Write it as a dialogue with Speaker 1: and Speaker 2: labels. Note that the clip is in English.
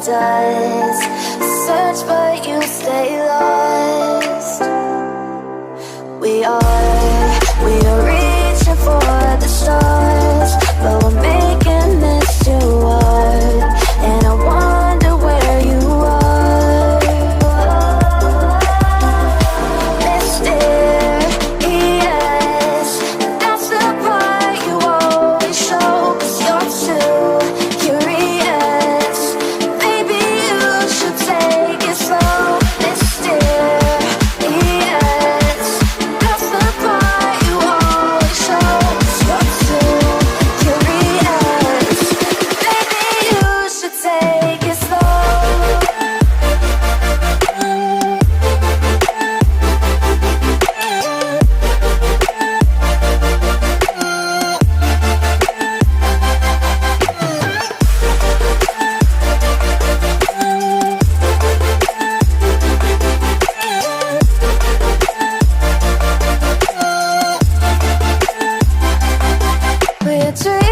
Speaker 1: does. Search but you stay lost. We are reaching for the stars, but we're making this too hard. And I wonder where you are. Mysterious, that's the part you always show, 'cause you're too curious. Maybe you should take it slow. Mysterious, that's the part you always show, 'cause you're too curious. Maybe you should take it slow. We're dreaming.